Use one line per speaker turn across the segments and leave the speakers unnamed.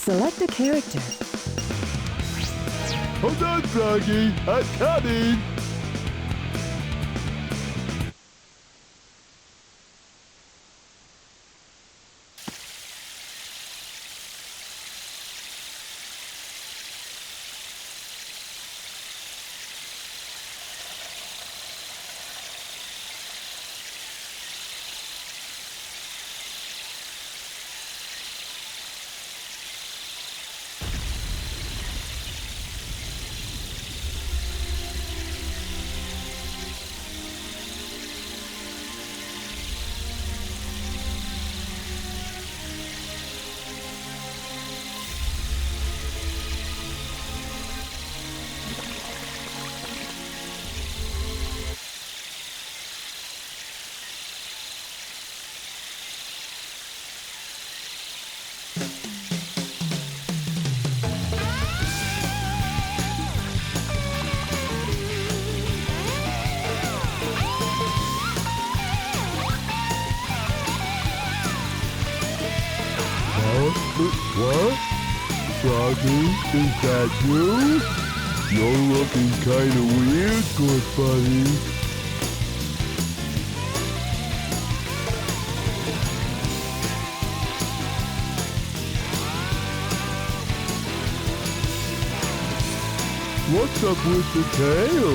Select a character.
Hold on, Froggy. I'm coming. What? Froggy, is that you? You're looking kinda weird, good buddy. What's up with the tail?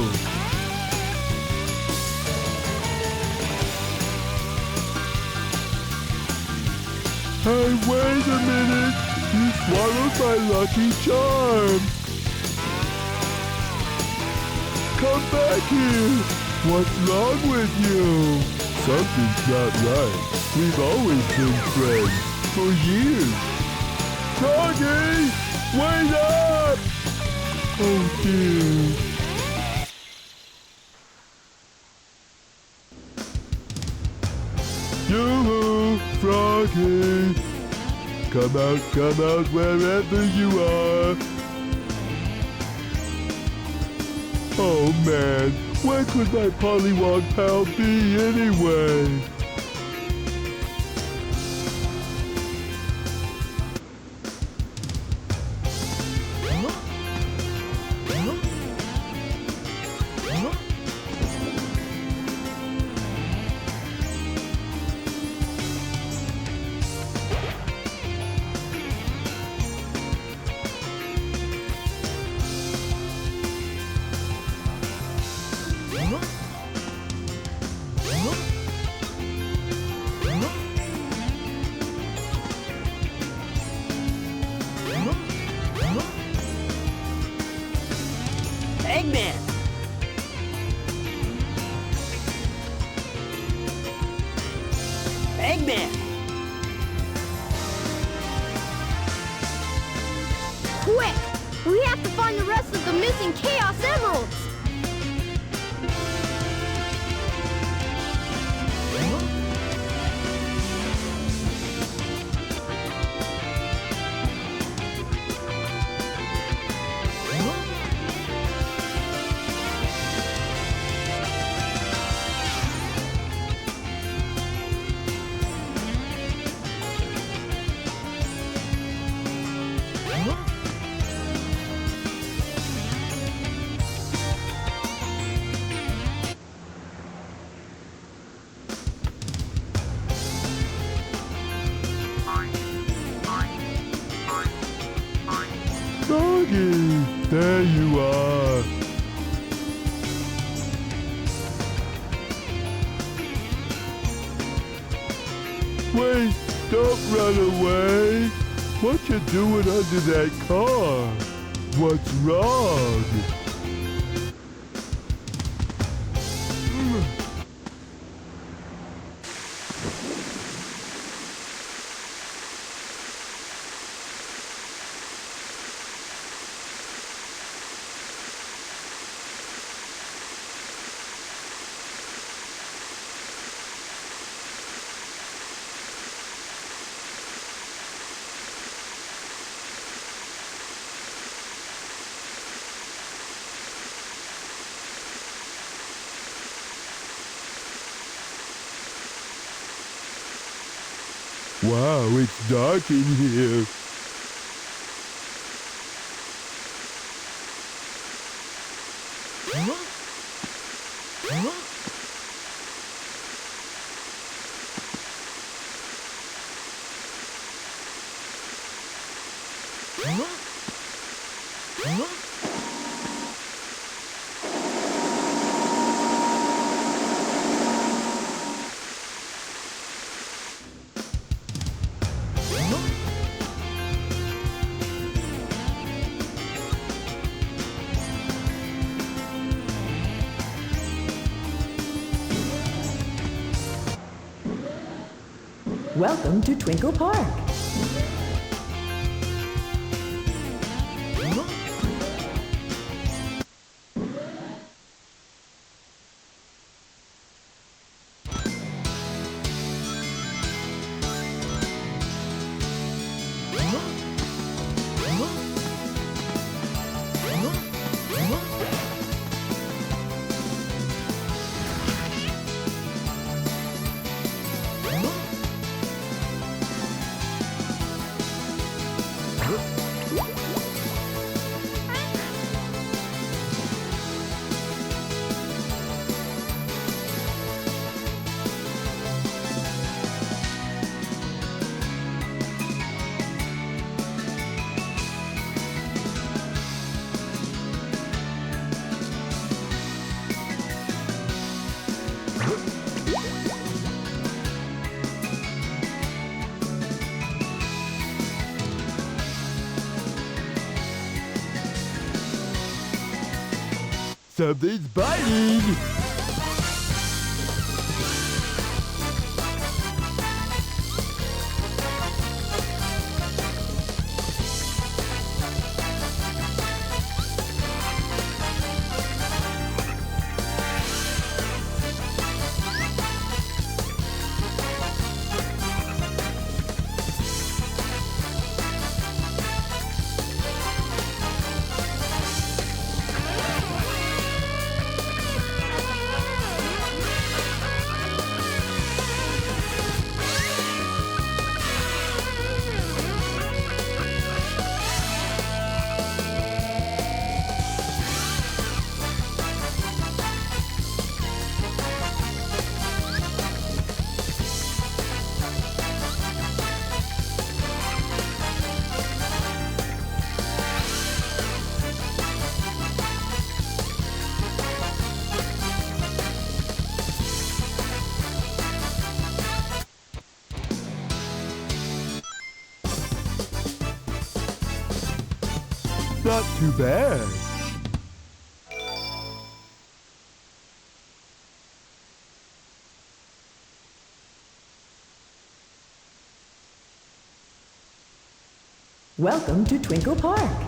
Hey, wait a minute! You swallowed my lucky charm! Come back here! What's wrong with you? Something's not right. We've always been friends. For years. Froggy! Wait up! Oh dear. Yoo-hoo, Froggy! Come out wherever you are! Oh man, where could my Pollywog pal be anyway?
Eggman! Eggman!
Quick! We have to find the rest of the missing Chaos Emeralds!
Froggy, there you are. Wait, don't run away. What you doing under that car? What's wrong? Wow, it's dark in here.
Welcome to Twinkle Park.
Something's biting! Not too bad.
Welcome to Twinkle Park.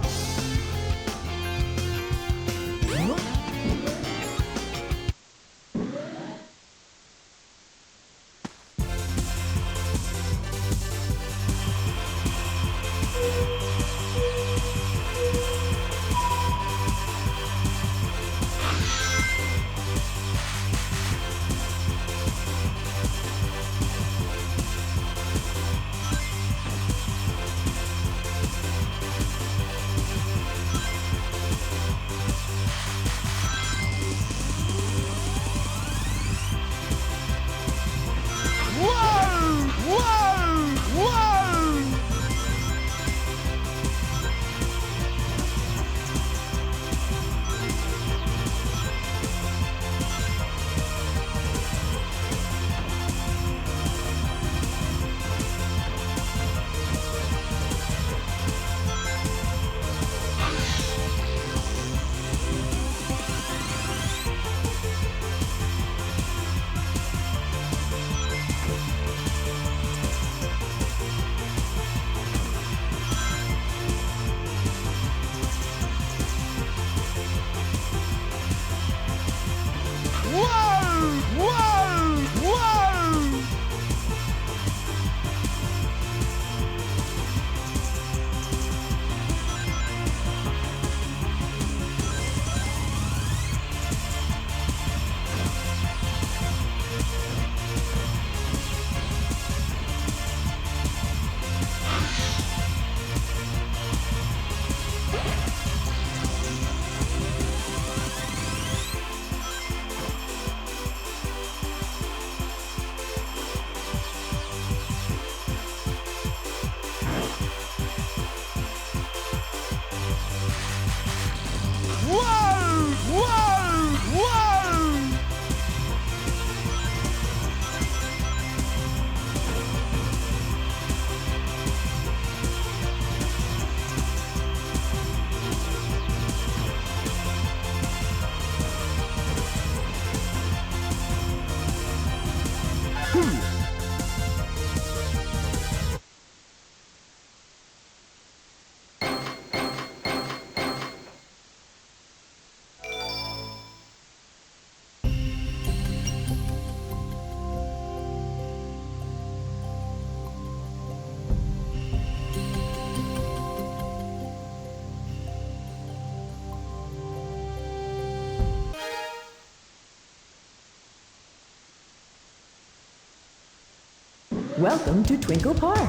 Welcome to Twinkle Park.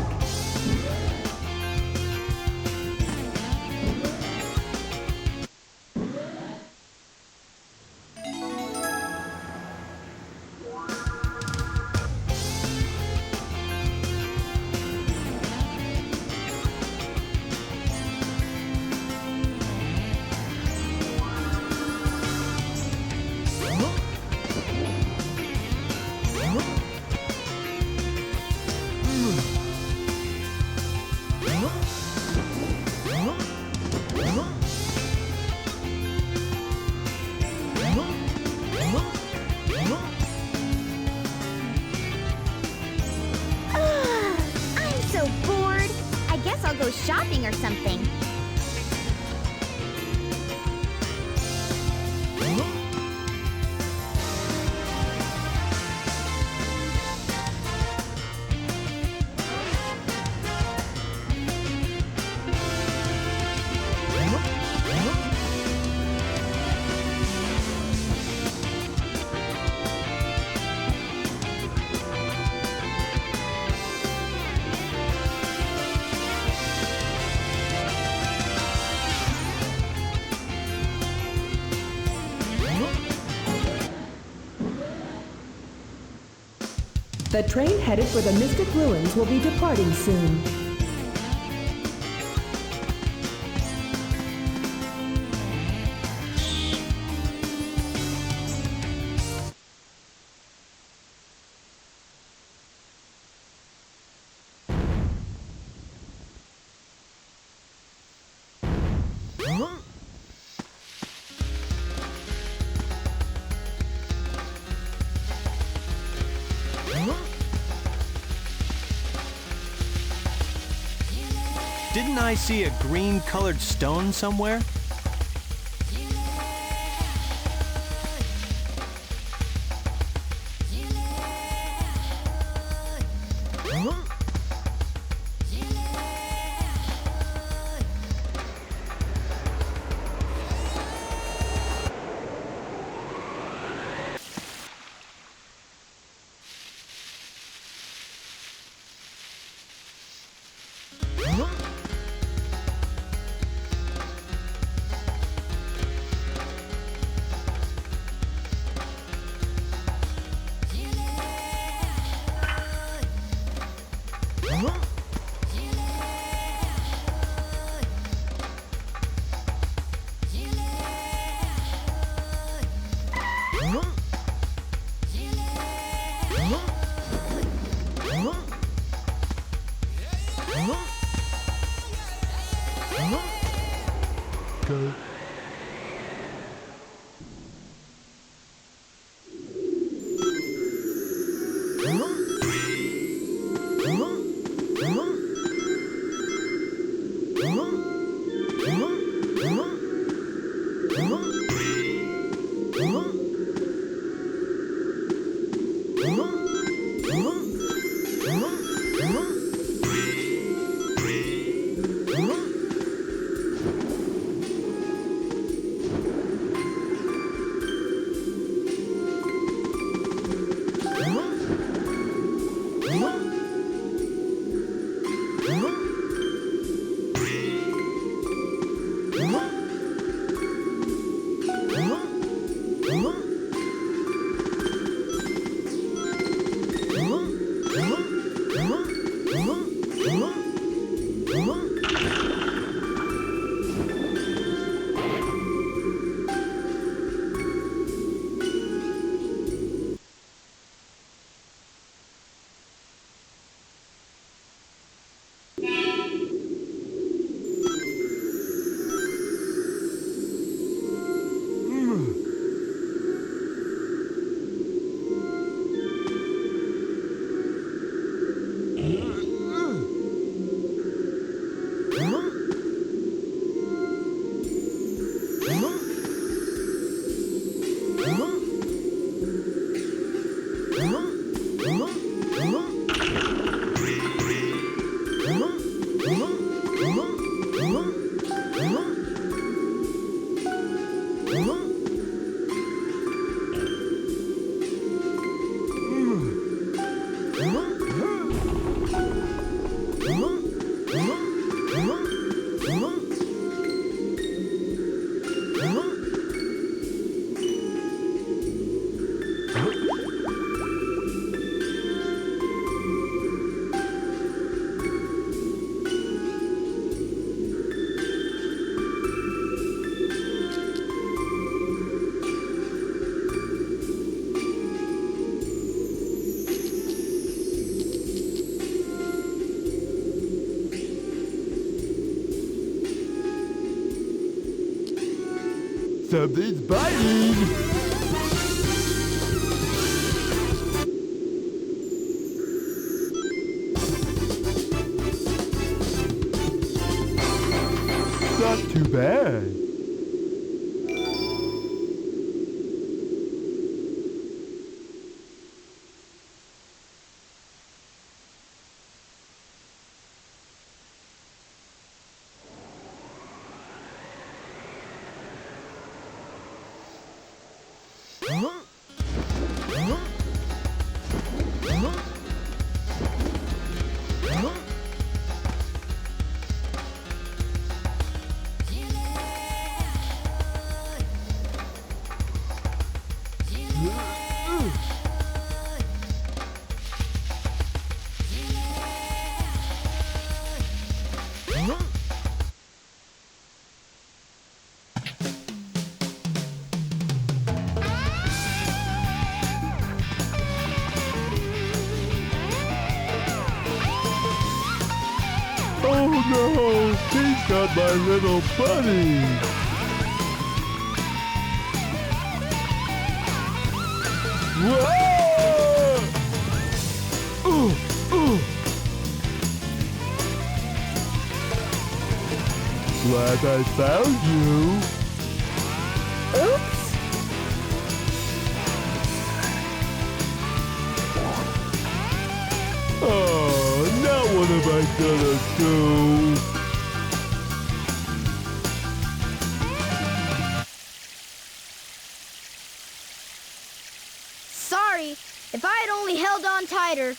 I'm so bored. I guess I'll go shopping or something.
The train headed for the Mystic Ruins will be departing soon.
Didn't I see a green-colored stone somewhere?
Go. Something's biting! Not too bad. Oh no! He's got my little bunny! Whoa! Glad I found you!
Oops!
Oh, now what am I gonna do?
Sorry. If I had only held on tighter.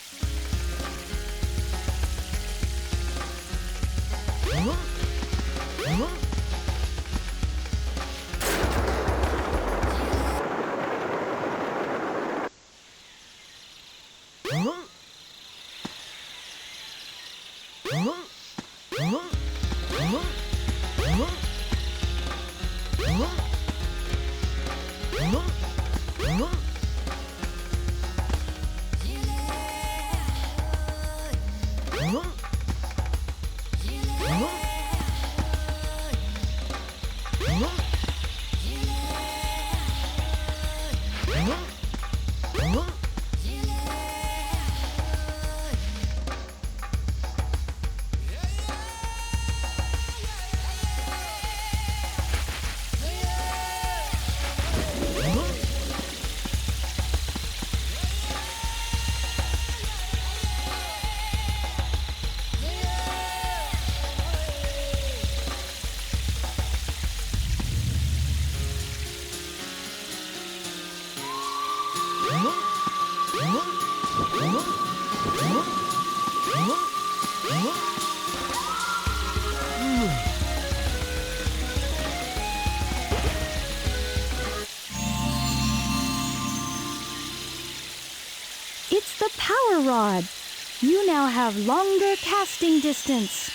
It's the power rod. You now have longer casting distance.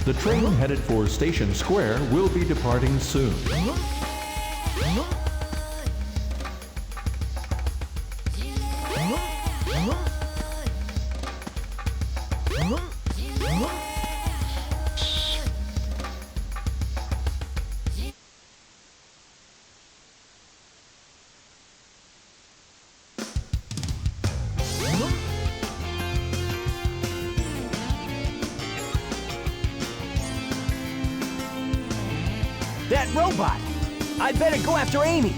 The train headed for Station Square will be departing soon.
That robot! I better go after Amy!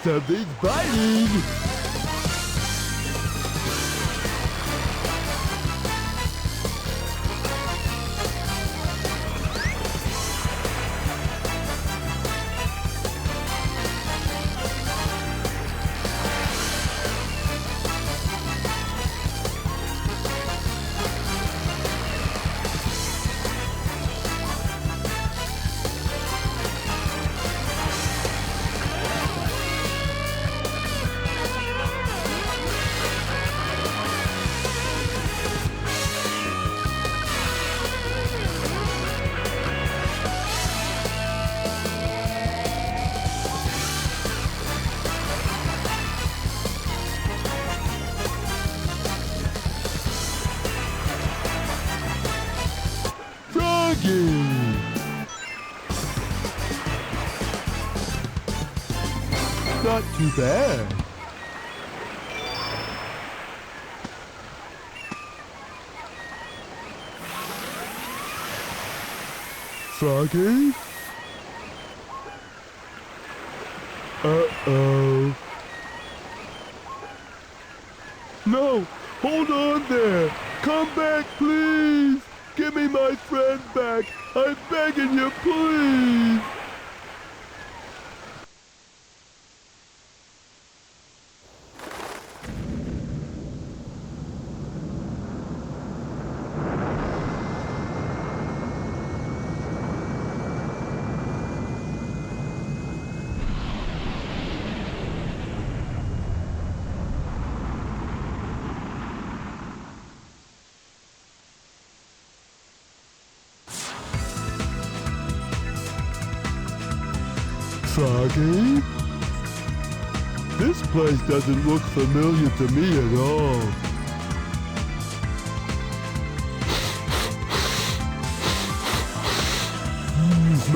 Something's biting! Not too bad. Froggy? Uh-oh. No! Hold on there! Come back, please! Give me my friend back! I'm begging you, please! Froggy? This place doesn't look familiar to me at all.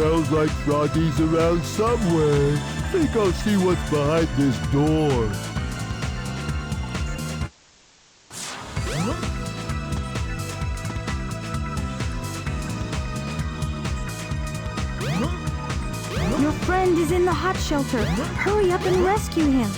Smells like Froggy's around somewhere. Think I'll see what's behind this door.
Your friend is in the hot shelter. Hurry up and rescue him.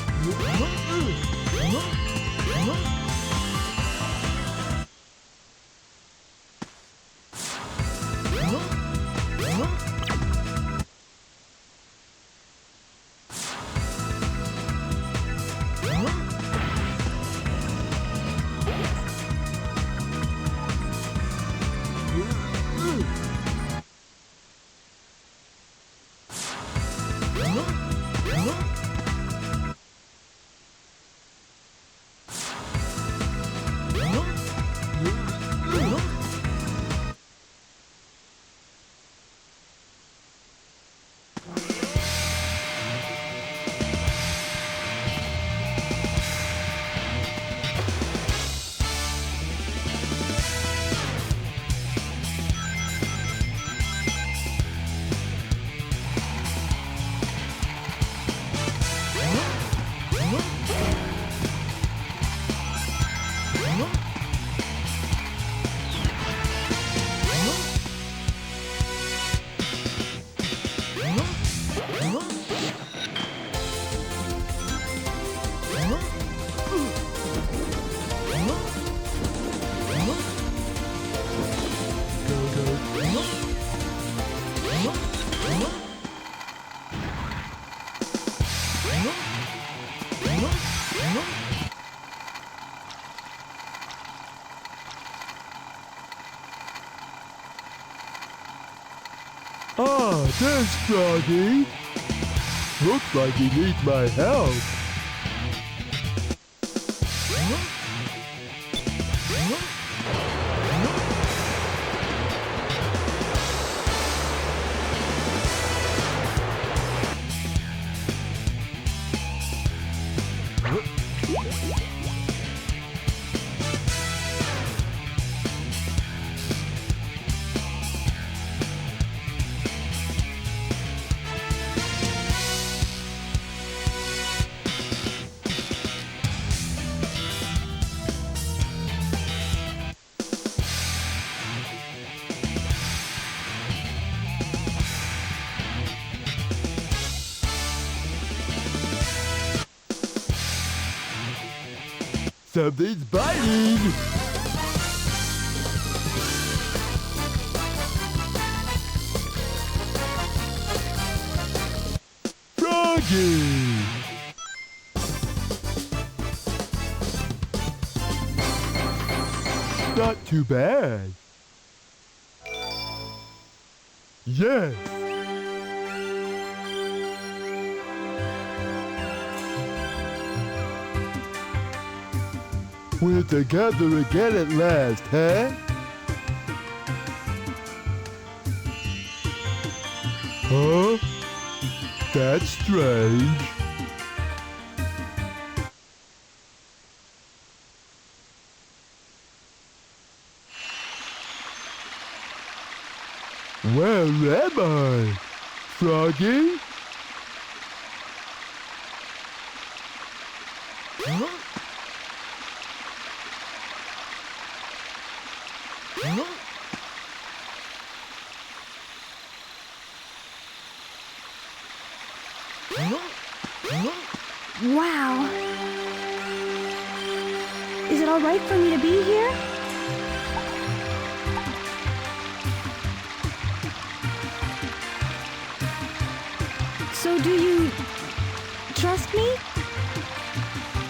Ah, there's Froggy. Looks like he needs my help. Something's biting! Froggy! Not too bad. Yes! We're together again at last, huh? Huh? That's strange. Where am I? Froggy?
Wow. Is it all right for me to be here? So do you trust me?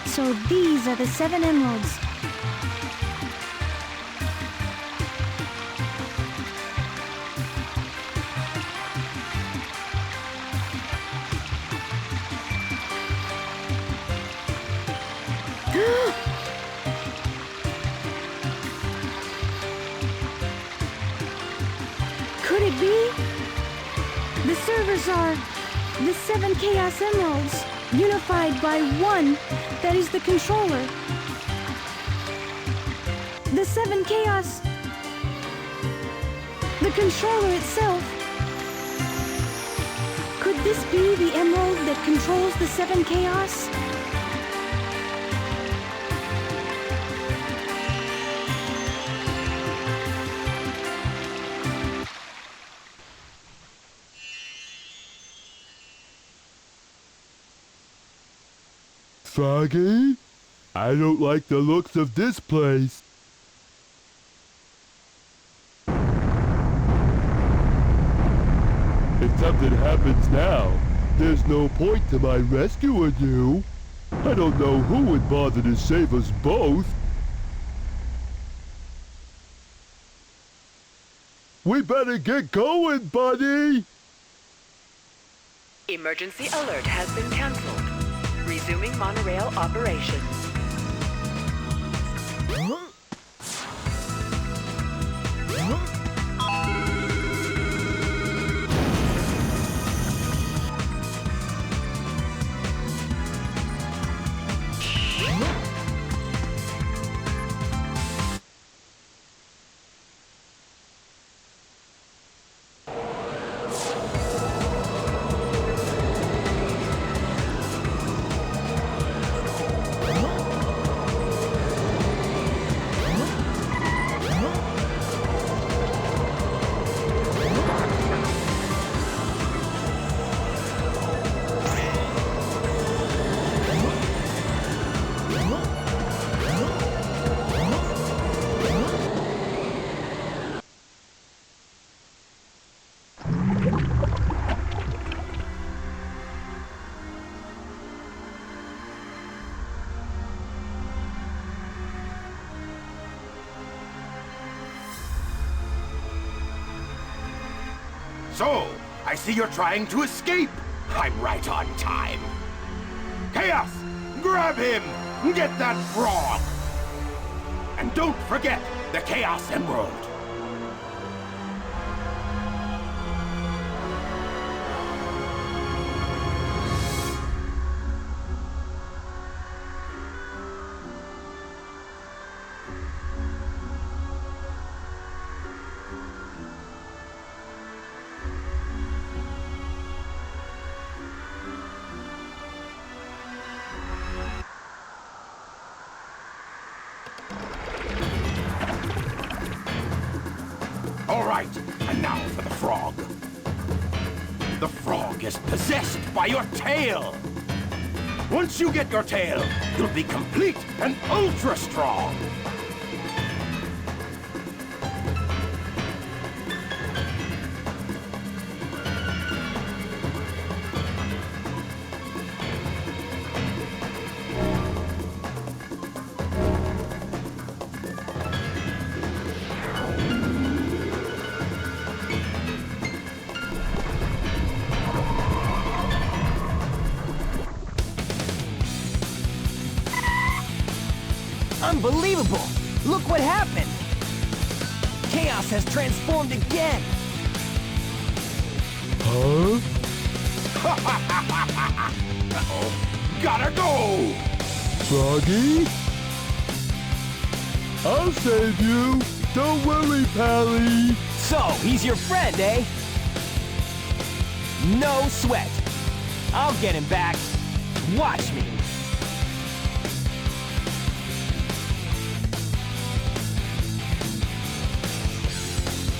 So these are the 7 emeralds. Could it be? The servers are the 7 Chaos Emeralds, unified by one that is the controller. The 7 Chaos, the controller itself. Could this be the emerald that controls the 7 Chaos?
Froggy? I don't like the looks of this place. If something happens now, there's no point to my rescuing you. I don't know who would bother to save us both. We better get going, buddy!
Emergency alert has been canceled. Resuming monorail operations.
So, I see you're trying to escape. I'm right on time. Chaos, grab him! Get that frog! And don't forget the Chaos Emerald. All right, and now for the frog. The frog is possessed by your tail. Once you get your tail, you'll be complete and ultra strong.
Unbelievable! Look what happened! Chaos has transformed again!
Huh?
Uh-oh. Gotta go!
Froggy? I'll save you! Don't worry, Pally!
So, he's your friend, eh? No sweat. I'll get him back. Watch me.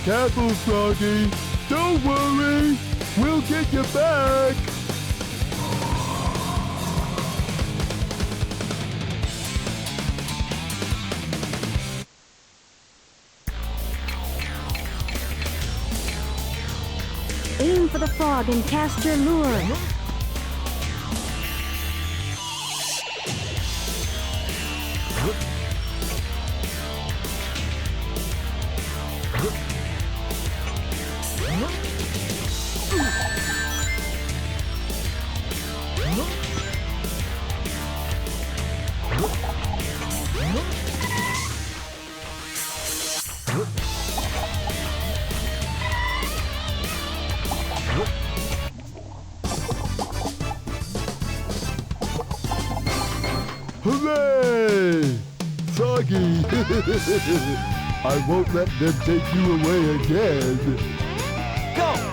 Careful, Froggy! Don't worry! We'll get you back!
Aim for the frog and cast your lure.
Hooray! Froggy! I won't let them take you away again.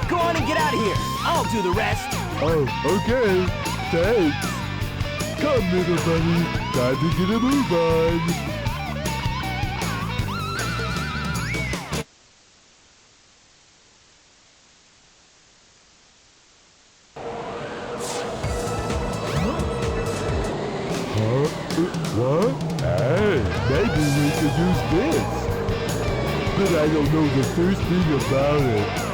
Go on and get out of here. I'll do the rest.
Oh, okay. Thanks. Come, little buddy. Time to get a move on. What? Hey, maybe we could use this. But I don't know the first thing about it.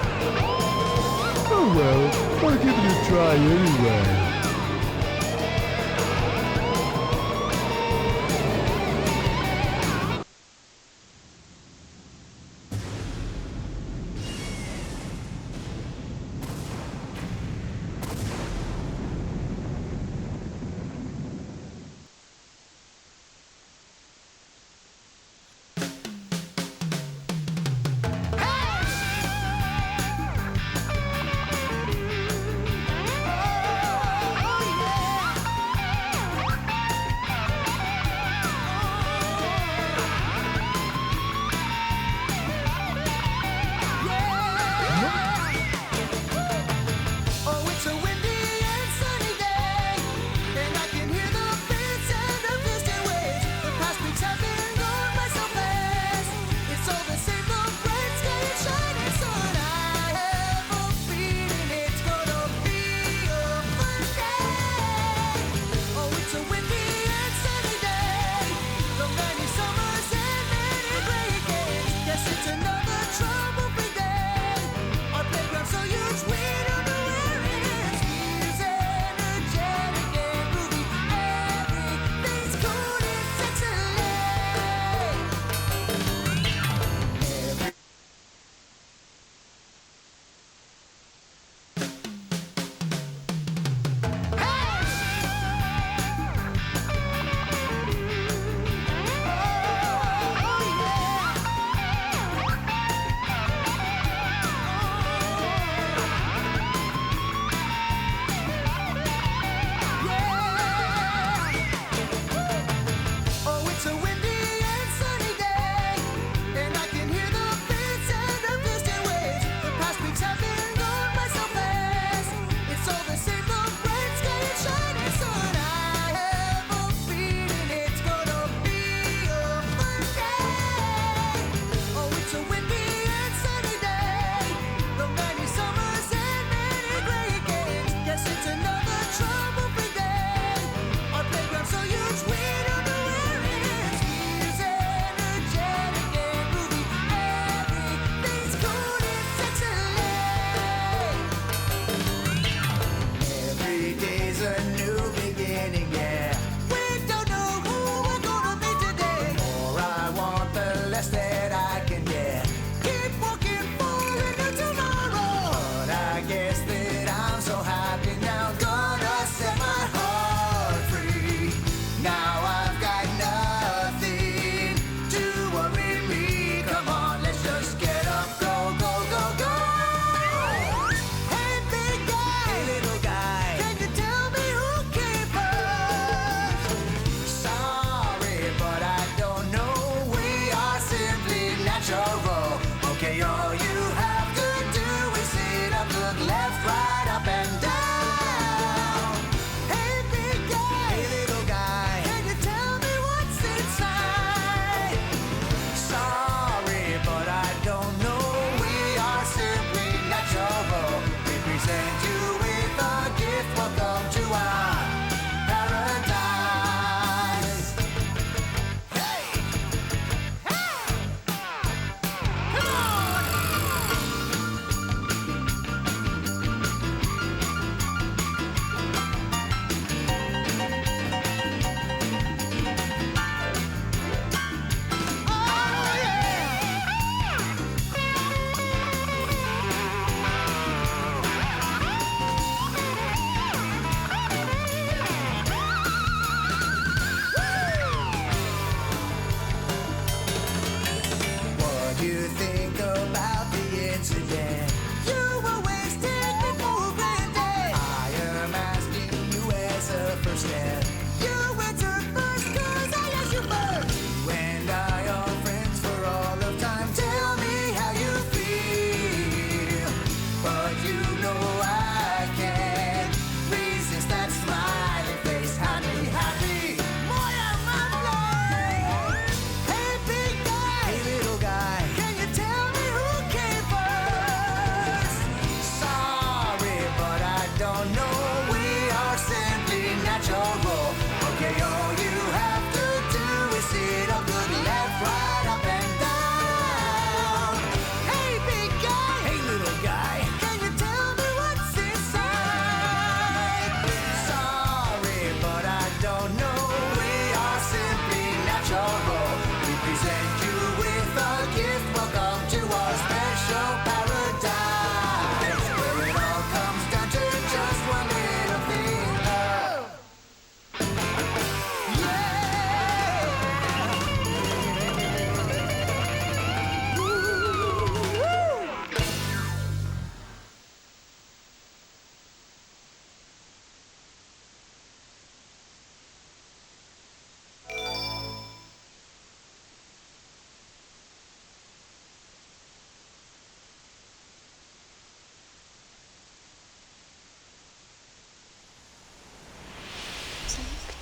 Oh well, I'll give it a try anyway.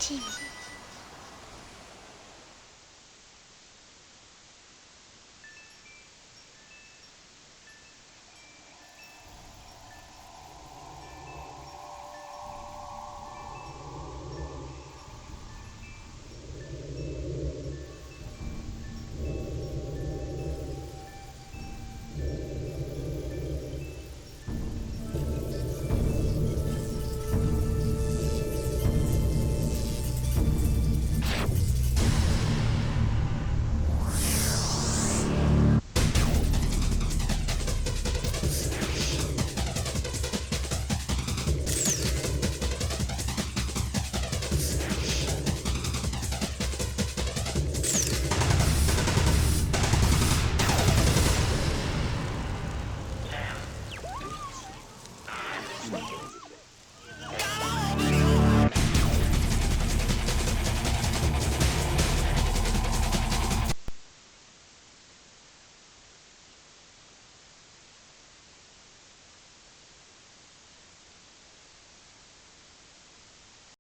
Team.